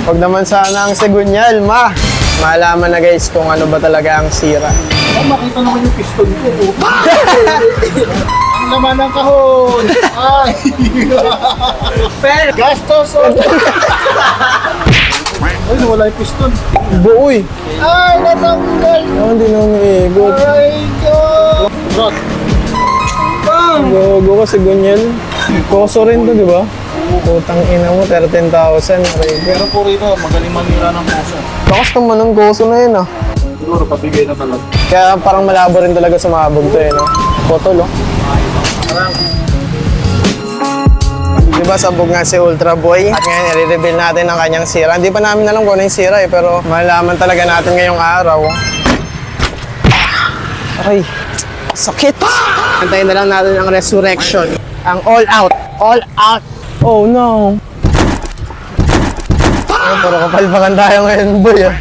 Huwag naman sana ang segunyal, ma. Malaman na guys kung ano ba talaga ang sira. Oh, makita naman yung piston ko. Ang laman ng kahon. Ay. Gastos. Ay, wala yung piston. Buoy. Ay, natanggal. Hindi na umiigot. Ay, God. Rod. Gogo ka segunyal. Koso rin to, di ba? Putang ina mo, 13,000. Pero po rito, magaling manira ng puso. Bakas naman ang koso na yun, ah. Siguro, pabigay na talaga. Kaya parang malabo rin talaga sumabog to, eh, no? Potol, oh. Diba sabog nga si Ultra Boy? At ngayon, i-reveal natin ang kanyang sira. Hindi pa namin alam kung ano yung sira, eh, pero malalaman talaga natin ngayong araw. Ay, sakit! Antayin na lang natin ang resurrection. Ang all out. All out. Oh no. Ay, puro kapalpakan tayo ngayon, boy. Ah.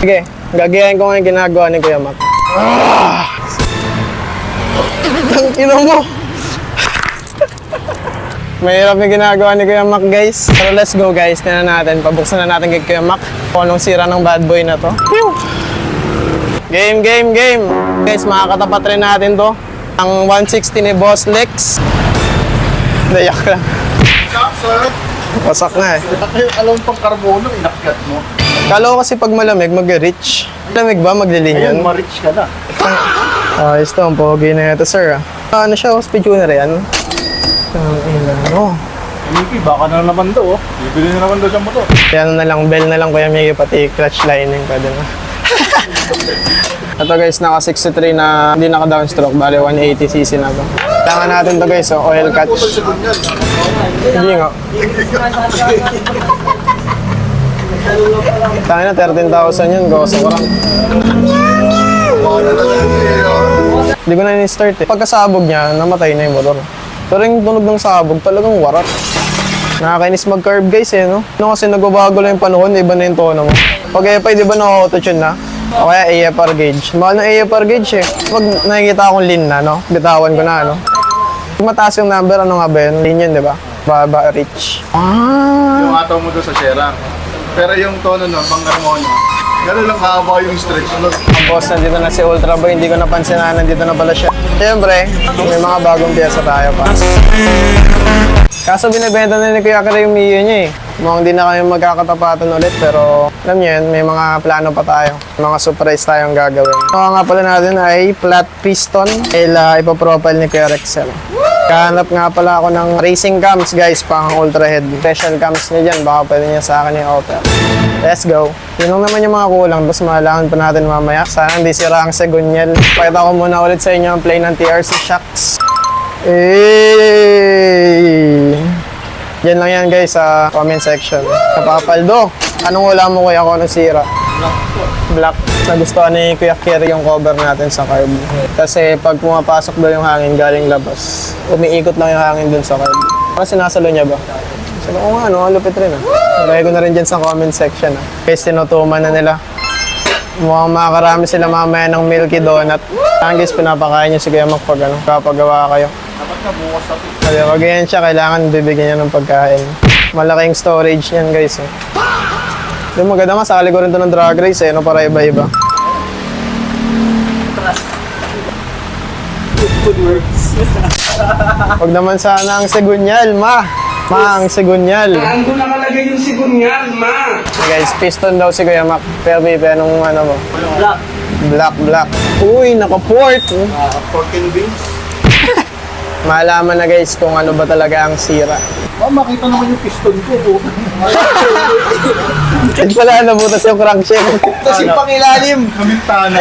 Sige, gagayahin ko ngayon ginagawa ni Kuya Mac. Ang ino mo. Mahirap yung ginagawa ni Kuya Mac, guys. Pero let's go, guys. Tignan natin. Pabuksan na natin kay Kuya Mac kung anong sira ng bad boy na to. Game, game, game. Guys, makakatapat rin natin to. Ang 160 ni Boss Lex. Dayak lang. Sir, Wasak na eh. alam pang karbono, inakyat mo. Kala ko kasi pag malamig, mag-reach. Malamig ba? Maglilinyon? Ayun, ma-reach ka na. Ayos to, ang pogi na ito, sir. Ano siya? Speed tuner yan? Ang ina mo. Miki, baka na naman daw. Bibili na naman daw siyang motor. Yan na lang, bell na lang Kuya Miggy, pati clutch lining pa din. Ito guys, naka 63 na hindi naka downstroke, bali 180cc na to. Kailangan natin to guys, oil catch. Hindi nga. Tangin na, 13,000 yun, goso ko lang. Hindi ko na in-start eh. Pagkasabog niya, namatay na yung motor. Pero yung tunog ng sabog, talagang warat. Nakakainis mag-curve guys eh, no? No, kasi nagbabago lang yung panahon, iba na yung tono mo. Pag EPA, di ba na-auto-tune na? O kaya AFR gauge. Mahal ng AFR gauge eh. Pag nakikita akong lean na, no? Bitawan ko na, no? Pag mataas yung number, ano nga ba yun? Lean yun, di ba? Baba, rich. Yung ataw mo doon sa Sierra. Pero yung tono nun, pang harmonia, gano'n lang haba yung stretch nun. Ang boss, nandito na si Ultra Boy. Hindi ko napansin na nandito na pala siya. Siyempre, may mga bagong piyesa tayo pa. Kaso binibenta na ni Kuya Akira yung Mio niya eh. Mukhang di na kami magkakatapatan ulit pero alam niyo yun, may mga plano pa tayo. Mga surprise tayong gagawin. Ito nga pala natin ay flat piston. Ipoprofile ni Kuya Rexel. Kahanap nga pala ako ng racing cams guys, pang ultra head. Special cams niya dyan, baka pwede niya sa akin yung offer. Let's go. Yun lang naman yung mga kulang, tapos malaman pa natin mamaya. Sana hindi sira ang segunyal. Pakita ko muna ulit sa inyo ang play ng TRC shocks. Yan lang yan guys sa comment section. Kapapaldo, anong wala mo kuya kung anong sira? Black. Nagustuhan ni Kuya Kiri yung cover natin sa carb. Kasi pag pumapasok daw yung hangin galing labas, umiikot lang yung hangin dun sa carb. Parang sinasalo niya ba? Sabi ko nga, no? Lupit rin ah. Lagay ko na rin dyan sa comment section ah. Guys, tinutuman na nila. Mukhang makakarami sila mamaya ng Milky Donut. Ang guys, pinapakain niyo si Kuya Mac pag ano, kapagawa kayo. Dapat na bukas na ito. Kaya pag ganyan siya, kailangan bibigyan niya ng pagkain. Malaking storage yan guys eh. Yung maganda nga, sakali ko rin ito ng drag race eh, no, para iba-iba. Good words. Huwag naman sana ang segunyal, ma. Ma, ang segunyal. Saan ko nakalagay yung sigunyal, ma? Hey guys, piston daw si Kuya Mac. Pero Bibi, anong ano mo? Black. Black, black. Uy, naka-port. Pork and beans. Malaman na guys kung ano ba talaga ang sira. Oh, makita naman yung piston ko. Ito pala, nabutas yung crankshaft. Tapos yung pangilalim. Kamintana.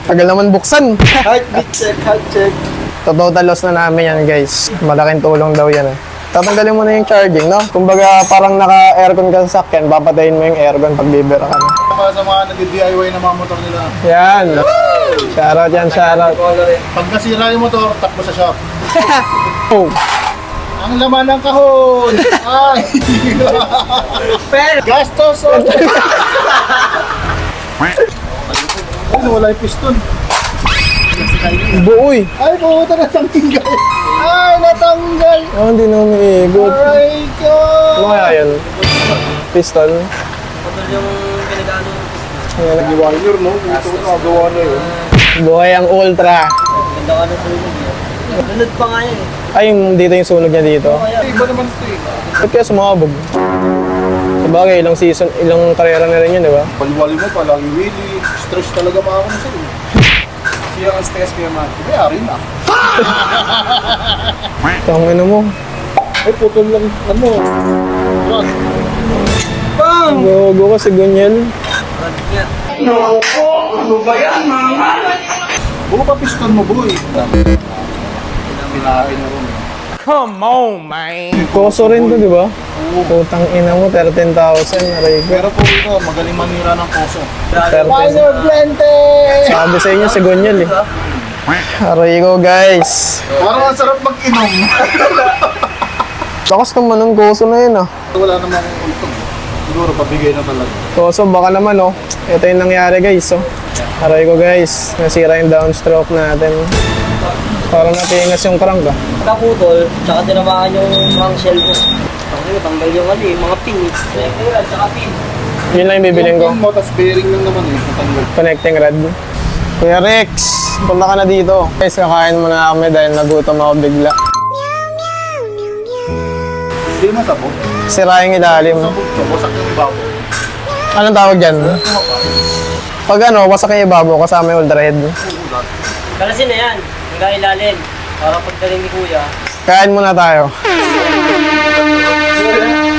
Tagal naman buksan. Heartbeat check, heart check. Total loss na namin yan guys. Malaking tulong daw yan eh. Tatanggalin mo na yung charging, no? Kumbaga parang naka-aircon ka sa sakyan, papatayin mo yung aircon pag bibira ka na. Para sa mga nag-DIY na mga motor nila. Yan. Shoutout yan, shoutout. Pag nasira yung motor, takbo sa shop. Oh. Ang laman ng kahon! Ay! Gastos! Ay, wala yung piston. Buoy. Ay, pumunta na tanggal. Ay, natanggal! Oh, hindi na umiigot. Aray ko! Ano Pistol. Putol yung pinag-ano. Ayan. Wire, no? Ito nagawa na yun. Buhay ang Ultra. Ganda ka ng sunog yun. Lunod pa nga yun eh. Ay, yung dito yung sunog niya dito. Kaya, Iba naman ito eh. Ba't kaya sumabog? Sabagay, ilang season, ilang karera na rin yun, di ba? Wali-wali mo, palagi wheelie. Stress talaga mga ako na sa'yo. Siya ang stress kaya man. Mayari na. Tangin mo. Ay, putol lang. Ano? Rod. Gogo ka si Gunyel. Naku, ano ba yan, mga? Buo pa piston mo, boy. Pinain na rin. Koso rin to, di ba? Putang ina mo, 13,000. Aray ko. Pero po ito, magaling manira ng koso. 13,000. Sabi sa inyo si Gunyel eh. Aray ko, guys. Parang ang sarap mag-inom. Lakas naman ng koso na yun ah. Wala namang ultog. Siguro, pabigay na talaga. Koso, baka naman oh. Ito yung nangyari guys oh. Aray ko guys, nasira yung downstroke natin. Parang natingas yung crank ah. nakaputol, tsaka tinamaan yung crankshaft ko. Tanggal yung ano eh, mga pin eh. Tsaka pin. Yun lang yung bibiling ko. Yung motas bearing lang naman eh. Natanggal. Connecting rod. Kuya Rex, punta ka na dito. Guys, kakain muna kami dahil nagutom ako bigla. Hindi masabog. Sira yung ilalim. Sabog to, wasak yung ibabaw. Anong tawag dyan? Pag ano, wasak yung ibabaw kasama yung ultra head. Kalasin na yan, nagkailalim. Para pagdating ni kuya. Kain muna tayo.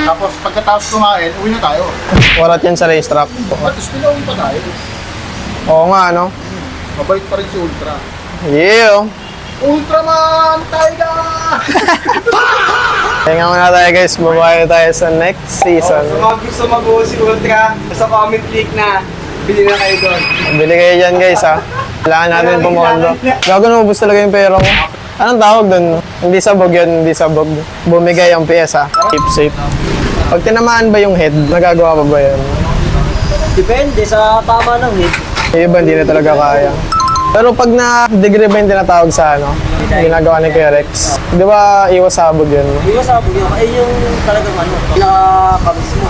Tapos pagkatapos kumain, uwi na tayo. Warat yan sa racetrack. At least pinauwi pa tayo. Oo nga, ano? Mabait pa rin si Ultra. Yeah! Ultraman! Tiger! Kaya muna tayo guys, babae tayo sa next season. Sa mga gusto mag-uho si Ultra, sa comment click na, bili na kayo doon. Bili kayo dyan guys ha. Kailangan natin pumondo. Gago na ubus talaga yung pera ko. Anong tawag dun? Hindi sabog yun, hindi sabog. Bumigay ang piyesa. Keep safe. Pag tinamaan ba yung head, nagagawa pa ba yun? Depende sa tama ng hit. Yung iba hindi na talaga kaya. Pero pag na-degree ba yung tinatawag sa ano, ginagawa ni Kuya Rex, di ba iwas sabog yun? Hindi ko sabi yun, ay yung talagang ano, pinaka-kabis mo.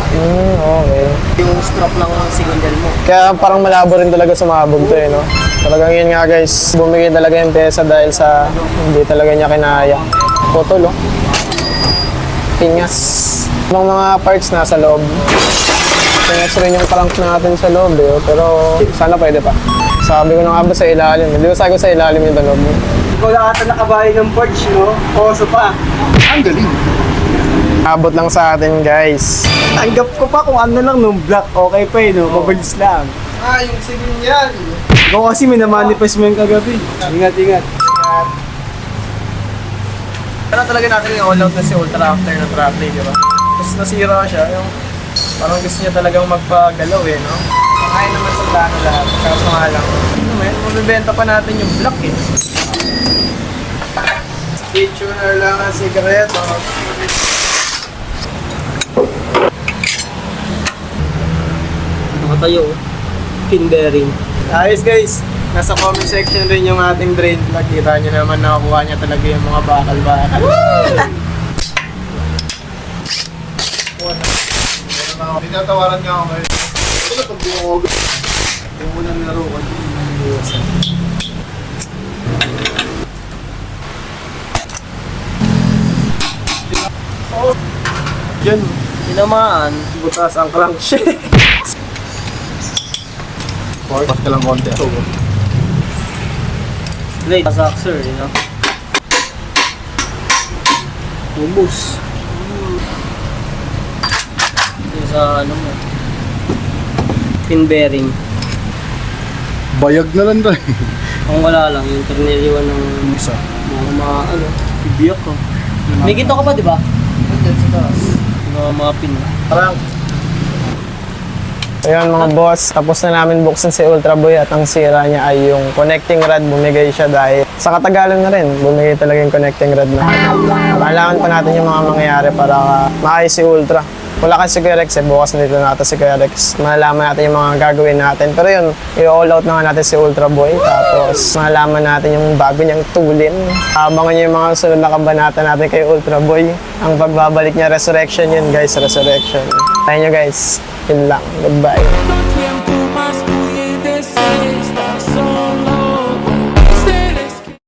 Okay. Yung strap ng sigundal mo. Kaya parang malabo rin talaga sumabog to eh, no? Talagang yun nga guys, bumigay talaga yung pesa dahil sa hindi talaga niya kinaya. Putol, oh. Pingas. Ibang mga parts nasa loob. Pingas rin yung crank natin sa loob eh, oh. Pero sana pwede pa. Sabi ko na nga ba sa ilalim, di ba sabi ko sa ilalim yung tunog mo? Ikaw na ata nakabahay ng porch, no? Oso pa. Ang galing. Abot lang sa atin guys. Tanggap ko pa kung ano lang nung black, okay pa eh, no? Mabilis lang. Ah, yung sigin yan. Ikaw kasi minamanifest mo yung kagabi. Ingat, ingat. Ano talaga natin yung all out na si Ultra after na traffic, di ba? Tapos nasira siya, yung parang gusto niya talagang magpagalaw eh, no? Kaya naman sa plano lahat, kaso nga lang. Ano man, mabibenta pa natin yung block eh. Speed tuner lang ang sikreto. Nakatayo, pin bearing. Ayos guys, nasa comment section rin yung ating drain plug. Kita nyo naman nakakuha niya talaga yung mga bakal-bakal. Tinatawaran nga ako ngayon. Ano pag bumawag? Yung unang laro ko. Yun, Tinamaan, butas ang crankshaft. Pas ka lang konti. straight, saxer, you know? Ubus. Yung sa ano mo, pin bearing. Bayag na lang rin. Kung wala lang, yung tornilyo ng Isa. mga ano, ibiyak ko. May kita ka pa, di ba? Mga pin. Parang ayun mga boss, tapos na namin buksan si Ultra Boy at ang sira niya ay yung connecting rod. Bumigay siya dahil sa katagalan na rin, bumigay talaga yung connecting rod na. Kailangan pa natin yung mga mangyayari para maayos si Ultra. Wala kasi si Kuya Rex eh, bukas nito natin si Kuya Rex. Malalaman natin yung mga gagawin natin. Pero yun, i-all out na nga natin si Ultra Boy. Tapos malalaman natin yung bago niyang tulin. Abangan niyo yung mga sunod na kabanata natin kay Ultra Boy. Ang pagbabalik niya, resurrection yun guys, resurrection. Tayo nyo guys. Yun lang. Goodbye. tiempo más pudiente ser.